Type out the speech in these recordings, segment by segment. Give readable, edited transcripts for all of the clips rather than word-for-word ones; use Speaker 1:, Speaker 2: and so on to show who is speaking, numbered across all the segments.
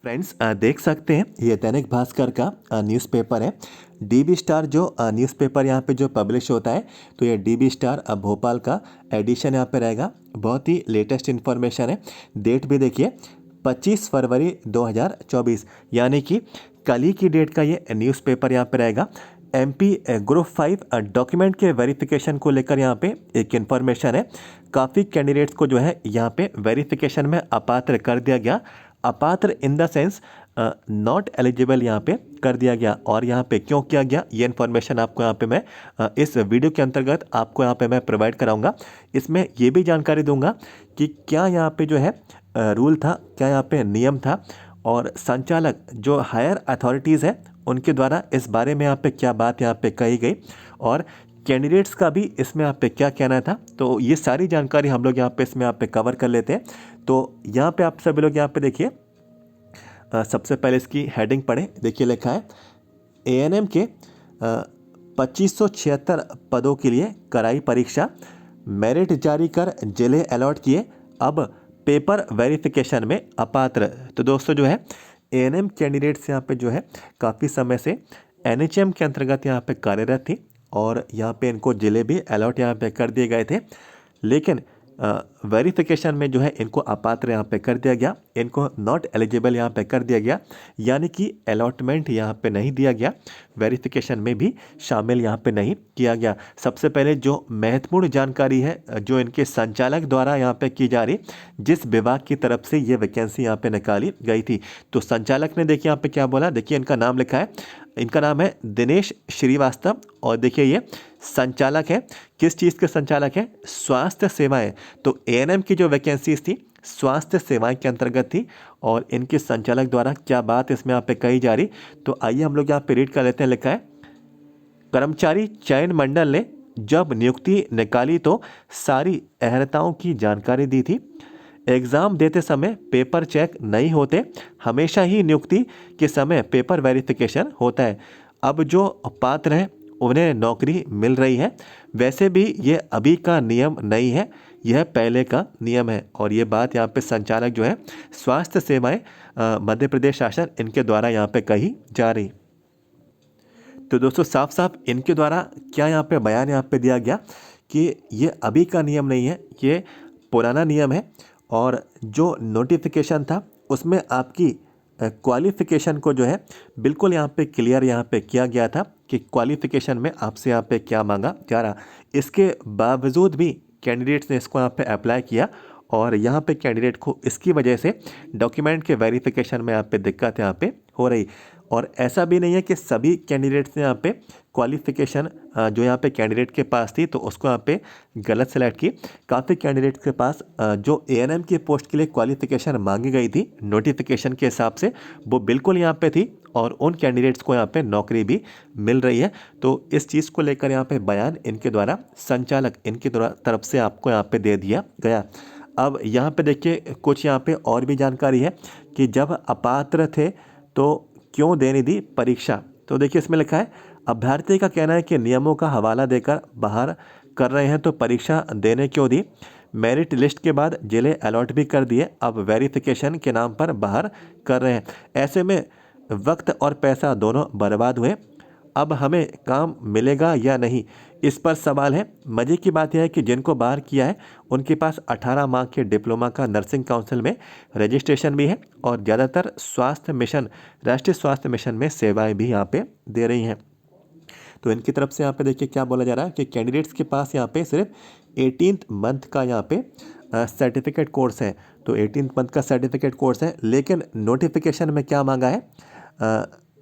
Speaker 1: Friends देख सकते हैं ये दैनिक भास्कर का न्यूज़पेपर है। डीबी स्टार जो न्यूज़पेपर यहाँ पे जो पब्लिश होता है, तो ये डीबी स्टार भोपाल का एडिशन यहाँ पे रहेगा। बहुत ही लेटेस्ट इन्फॉर्मेशन है। डेट भी देखिए 25 फरवरी 2024, यानी कि कल ही की डेट का ये न्यूज़पेपर यहाँ पे रहेगा। एमपी ग्रुप 5 डॉक्यूमेंट के वेरिफिकेशन को लेकर यहाँ पे एक इन्फॉर्मेशन है। काफ़ी कैंडिडेट्स को जो है यहाँ पे वेरिफिकेशन में अपात्र कर दिया गया। अपात्र in the sense not eligible यहाँ पे कर दिया गया। और यहाँ पे क्यों किया गया, ये इन्फॉर्मेशन आपको यहाँ पे मैं इस वीडियो के अंतर्गत आपको यहाँ पे मैं प्रोवाइड कराऊंगा। इसमें ये भी जानकारी दूंगा कि क्या यहाँ पे जो है रूल था, क्या यहाँ पे नियम था, और संचालक जो हायर अथॉरिटीज़ है उनके द्वारा इस बारे में यहाँ पे क्या बात यहाँ पे कही गई, और कैंडिडेट्स का भी इसमें यहाँ पे क्या कहना था। तो ये सारी जानकारी हम लोग यहाँ पे इसमें यहाँ पे कवर कर लेते हैं। तो यहाँ पे आप सभी लोग यहाँ पे देखिए, सबसे पहले इसकी हेडिंग पढ़े। देखिए लिखा है एएनएम के 2576 पदों के लिए कराई परीक्षा, मेरिट जारी कर जिले अलॉट किए, अब पेपर वेरिफिकेशन में अपात्र। तो दोस्तों जो है एएनएम कैंडिडेट्स यहाँ पे जो है काफ़ी समय से एनएचएम के अंतर्गत यहाँ पे कार्यरत थी, और यहाँ पे इनको जिले भी अलॉट यहाँ पे कर दिए गए थे, लेकिन वेरिफिकेशन में जो है इनको अपात्र यहाँ पे कर दिया गया, इनको नॉट एलिजिबल यहाँ पे कर दिया गया, यानी कि अलॉटमेंट यहाँ पे नहीं दिया गया, वेरिफिकेशन में भी शामिल यहाँ पे नहीं किया गया। सबसे पहले जो महत्वपूर्ण जानकारी है जो इनके संचालक द्वारा यहाँ पे की जा रही, जिस विभाग की तरफ से ये वैकेंसी यहाँ पे निकाली गई थी, तो संचालक ने देखिए यहाँ पे क्या बोला। देखिए इनका नाम लिखा है, इनका नाम है दिनेश श्रीवास्तव, और देखिए ये संचालक है। किस चीज़ के संचालक हैं? स्वास्थ्य सेवाएं। तो एएनएम की जो वैकेंसीज थी स्वास्थ्य सेवाएं के अंतर्गत थी, और इनके संचालक द्वारा क्या बात इसमें यहाँ पे कही जा रही, तो आइए हम लोग यहाँ पे रीड कर लेते हैं। लिखा है कर्मचारी चयन मंडल ने जब नियुक्ति निकाली तो सारी अहर्ताओं की जानकारी दी थी। एग्ज़ाम देते समय पेपर चेक नहीं होते, हमेशा ही नियुक्ति के समय पेपर वेरिफिकेशन होता है। अब जो पात्र हैं उन्हें नौकरी मिल रही है। वैसे भी ये अभी का नियम नहीं है, यह पहले का नियम है। और ये बात यहाँ पे संचालक जो है स्वास्थ्य सेवाएं मध्य प्रदेश शासन इनके द्वारा यहाँ पे कही जा रही। तो दोस्तों साफ साफ इनके द्वारा क्या यहाँ पे बयान यहाँ पे दिया गया कि ये अभी का नियम नहीं है, ये पुराना नियम है। और जो नोटिफिकेशन था उसमें आपकी क्वालिफ़िकेशन को जो है बिल्कुल यहाँ पे क्लियर यहाँ पे किया गया था कि क्वालिफ़िकेशन में आपसे यहाँ पे क्या मांगा जा रहा। इसके बावजूद भी कैंडिडेट्स ने इसको यहाँ पे अप्लाई किया, और यहाँ पे कैंडिडेट को इसकी वजह से डॉक्यूमेंट के वेरिफिकेशन में यहाँ पे दिक्कत यहाँ पे हो रही। और ऐसा भी नहीं है कि सभी कैंडिडेट्स ने यहाँ पे क्वालिफ़िकेशन जो यहाँ पे कैंडिडेट के पास थी तो उसको यहाँ पे गलत सेलेक्ट की। काफ़ी कैंडिडेट्स के पास जो एएनएम की पोस्ट के लिए क्वालिफ़िकेशन मांगी गई थी नोटिफिकेशन के हिसाब से वो बिल्कुल यहाँ पे थी, और उन कैंडिडेट्स को यहाँ पे नौकरी भी मिल रही है। तो इस चीज़ को लेकर यहाँ पे बयान इनके द्वारा संचालक इनकी तरफ से आपको यहाँ पे दे दिया गया। अब यहाँ पे देखिए कुछ यहाँ पे और भी जानकारी है कि जब अपात्र थे तो क्यों देनी दी परीक्षा। तो देखिए इसमें लिखा है अभ्यर्थी का कहना है कि नियमों का हवाला देकर बाहर कर रहे हैं तो परीक्षा देने क्यों दी। मेरिट लिस्ट के बाद जिले अलॉट भी कर दिए, अब वेरिफिकेशन के नाम पर बाहर कर रहे हैं। ऐसे में वक्त और पैसा दोनों बर्बाद हुए। अब हमें काम मिलेगा या नहीं, इस पर सवाल है। मज़े की बात यह है कि जिनको बाहर किया है उनके पास 18 माह के डिप्लोमा का नर्सिंग काउंसिल में रजिस्ट्रेशन भी है, और ज़्यादातर स्वास्थ्य मिशन, राष्ट्रीय स्वास्थ्य मिशन में सेवाएं भी यहाँ पे दे रही हैं। तो इनकी तरफ से यहाँ पे देखिए क्या बोला जा रहा है कि कैंडिडेट्स के पास यहाँ पे सिर्फ 18th मंथ का यहाँ पे सर्टिफिकेट कोर्स है। तो 18th मंथ का सर्टिफिकेट कोर्स है, लेकिन नोटिफिकेशन में क्या मांगा है,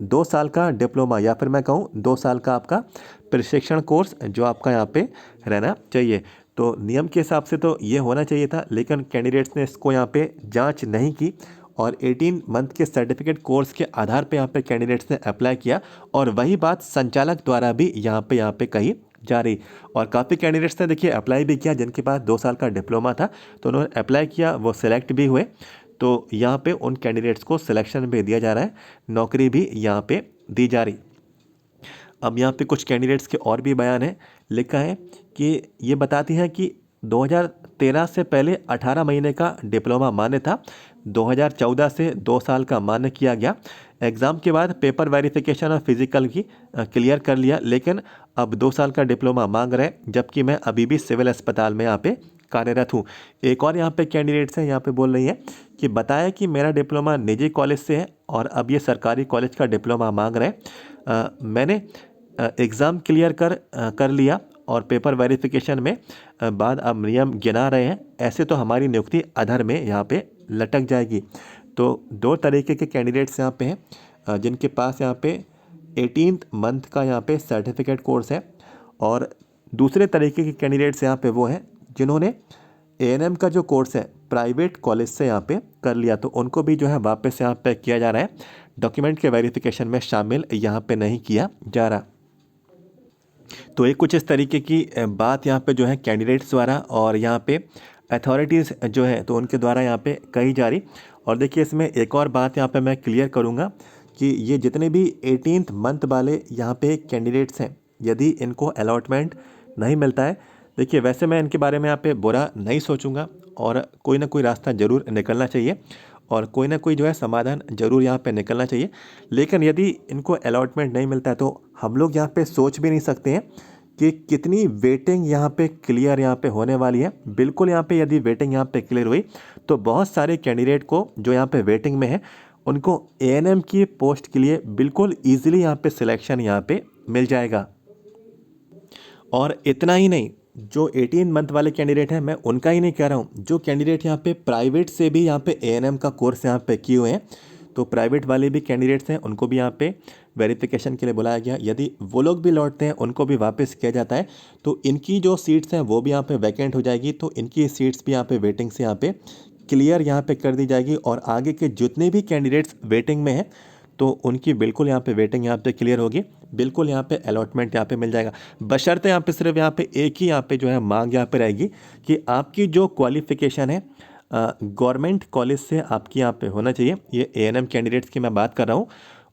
Speaker 1: 2 साल का डिप्लोमा, या फिर मैं कहूँ 2 साल का आपका प्रशिक्षण कोर्स जो आपका यहाँ पे रहना चाहिए। तो नियम के हिसाब से तो ये होना चाहिए था, लेकिन कैंडिडेट्स ने इसको यहाँ पे जांच नहीं की, और 18 मंथ के सर्टिफिकेट कोर्स के आधार पे यहाँ पे कैंडिडेट्स ने अप्लाई किया, और वही बात संचालक द्वारा भी यहाँ पे कही जा रही। और काफ़ी कैंडिडेट्स ने देखिए अप्लाई भी किया जिनके पास 2 साल का डिप्लोमा था, तो उन्होंने अप्लाई किया, वो सिलेक्ट भी हुए। तो यहाँ पे उन कैंडिडेट्स को सिलेक्शन भी दिया जा रहा है, नौकरी भी यहाँ पे दी जा रही। अब यहाँ पे कुछ कैंडिडेट्स के और भी बयान है। लिखा है कि ये बताती हैं कि 2013 से पहले 18 महीने का डिप्लोमा मान्य था, 2014 से 2 साल का मान्य किया गया। एग्ज़ाम के बाद पेपर वेरिफिकेशन और फिज़िकल की क्लियर कर लिया, लेकिन अब 2 साल का डिप्लोमा मांग रहे हैं, जबकि मैं अभी भी सिविल अस्पताल में यहाँ पे कार्यरत हूँ। एक और यहाँ पे कैंडिडेट्स हैं, यहाँ पे बोल रही है कि बताया कि मेरा डिप्लोमा निजी कॉलेज से है और अब ये सरकारी कॉलेज का डिप्लोमा मांग रहे हैं। मैंने एग्ज़ाम क्लियर कर लिया और पेपर वेरिफिकेशन में बाद अब नियम गिना रहे हैं, ऐसे तो हमारी नियुक्ति अधर में यहाँ पे लटक जाएगी। तो 2 तरीके के कैंडिडेट्स यहाँ पे हैं, जिनके पास यहाँ पे 18th मंथ का यहाँ पे सर्टिफिकेट कोर्स है, और दूसरे तरीके के कैंडिडेट्स यहाँ पे वो हैं जिन्होंने एएनएम का जो कोर्स है प्राइवेट कॉलेज से यहाँ पे कर लिया, तो उनको भी जो है वापस यहाँ पे किया जा रहा है, डॉक्यूमेंट के वेरिफिकेशन में शामिल यहाँ पे नहीं किया जा रहा। तो ये कुछ इस तरीके की बात यहाँ पे जो है कैंडिडेट्स द्वारा और यहाँ पे अथॉरिटीज़ जो है तो उनके द्वारा यहाँ पे कही जा रही। और देखिए इसमें एक और बात यहाँ पे मैं क्लियर करूँगा कि ये जितने भी 18th मंथ वाले यहाँ पे कैंडिडेट्स हैं, यदि इनको अलॉटमेंट नहीं मिलता है, देखिए वैसे मैं इनके बारे में यहाँ पे बुरा नहीं सोचूंगा और कोई ना कोई रास्ता ज़रूर निकलना चाहिए और कोई ना कोई जो है समाधान ज़रूर यहाँ पे निकलना चाहिए। लेकिन यदि इनको अलॉटमेंट नहीं मिलता है तो हम लोग यहाँ पे सोच भी नहीं सकते हैं कि कितनी वेटिंग यहाँ पे क्लियर यहाँ पे होने वाली है। बिल्कुल यहाँ पे यदि वेटिंग यहाँ पे क्लियर हुई तो बहुत सारे कैंडिडेट को जो यहाँ पे वेटिंग में है उनको एएनएम की पोस्ट के लिए बिल्कुल ईजिली यहाँ पे सिलेक्शन यहाँ पे मिल जाएगा। और इतना ही नहीं, जो 18 मंथ वाले कैंडिडेट हैं मैं उनका ही नहीं कह रहा हूँ, जो कैंडिडेट यहाँ पे प्राइवेट से भी यहाँ पे एएनएम का कोर्स यहाँ पे किए हुए हैं, तो प्राइवेट वाले भी कैंडिडेट्स हैं, उनको भी यहाँ पे वेरिफिकेशन के लिए बुलाया गया। यदि वो लोग भी लौटते हैं उनको भी वापस किया जाता है तो इनकी जो सीट्स हैं वो भी यहाँ पे वैकेंट हो जाएगी, तो इनकी सीट्स भी यहाँ पे वेटिंग से यहाँ पे क्लियर यहाँ पे कर दी जाएगी। और आगे के जितने भी कैंडिडेट्स वेटिंग में हैं तो उनकी बिल्कुल यहाँ पे वेटिंग यहाँ पे क्लियर होगी, बिल्कुल यहाँ पे अलॉटमेंट यहाँ पे मिल जाएगा। बशर्ते यहाँ पे सिर्फ यहाँ पे एक ही यहाँ पे जो है मांग यहाँ पे रहेगी कि आपकी जो क्वालिफ़िकेशन है गवर्नमेंट कॉलेज से आपकी यहाँ पे होना चाहिए। ये एएनएम कैंडिडेट्स की मैं बात कर रहा हूँ।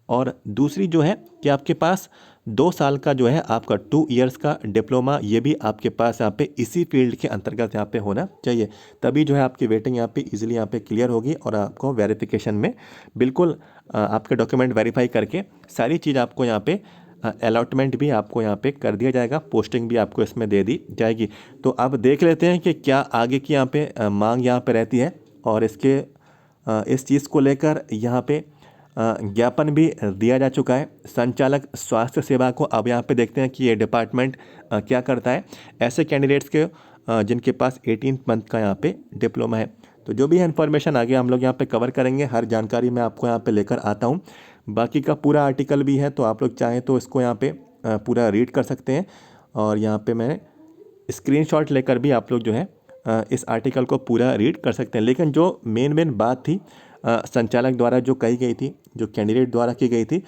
Speaker 1: और दूसरी जो है कि आपके पास 2 साल का जो है आपका 2 इयर्स का डिप्लोमा, ये भी आपके पास यहाँ पे इसी फील्ड के अंतर्गत यहाँ पे होना चाहिए, तभी जो है आपकी वेटिंग यहाँ पे इजीली यहाँ पे क्लियर होगी और आपको वेरिफिकेशन में बिल्कुल आपके डॉक्यूमेंट वेरीफाई करके सारी चीज़ आपको यहाँ पे अलॉटमेंट भी आपको यहाँ पे कर दिया जाएगा, पोस्टिंग भी आपको इसमें दे दी जाएगी। तो अब देख लेते हैं कि क्या आगे की यहाँ पे मांग यहाँ पे रहती है और इस चीज़ को लेकर यहाँ पे ज्ञापन भी दिया जा चुका है संचालक स्वास्थ्य सेवा को। अब यहाँ पे देखते हैं कि ये डिपार्टमेंट क्या करता है ऐसे कैंडिडेट्स के जिनके पास 18 मंथ का यहाँ पे डिप्लोमा है। तो जो भी है इन्फॉर्मेशन आगे हम लोग यहाँ पे कवर करेंगे, हर जानकारी मैं आपको यहाँ पे लेकर आता हूँ। बाकी का पूरा आर्टिकल भी है तो आप लोग चाहें तो इसको यहाँ पे पूरा रीड कर सकते हैं और यहाँ पे मैं स्क्रीनशॉट लेकर भी आप लोग जो है इस आर्टिकल को पूरा रीड कर सकते हैं। लेकिन जो मेन बात थी संचालक द्वारा जो कही गई थी, जो कैंडिडेट द्वारा की गई थी,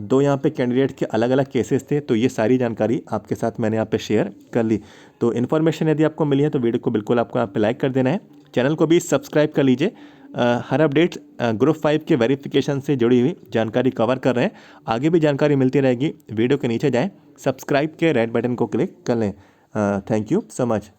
Speaker 1: 2 यहाँ पे कैंडिडेट के अलग अलग केसेस थे, तो ये सारी जानकारी आपके साथ मैंने यहाँ पे शेयर कर ली। तो इन्फॉर्मेशन यदि आपको मिली है तो वीडियो को बिल्कुल आपको यहाँ पे लाइक कर देना है, चैनल को भी सब्सक्राइब कर लीजिए। हर अपडेट ग्रुप 5 के वेरिफिकेशन से जुड़ी हुई जानकारी कवर कर रहे हैं, आगे भी जानकारी मिलती रहेगी। वीडियो के नीचे जाएँ, सब्सक्राइब के रेड बटन को क्लिक कर लें। Thank you so much.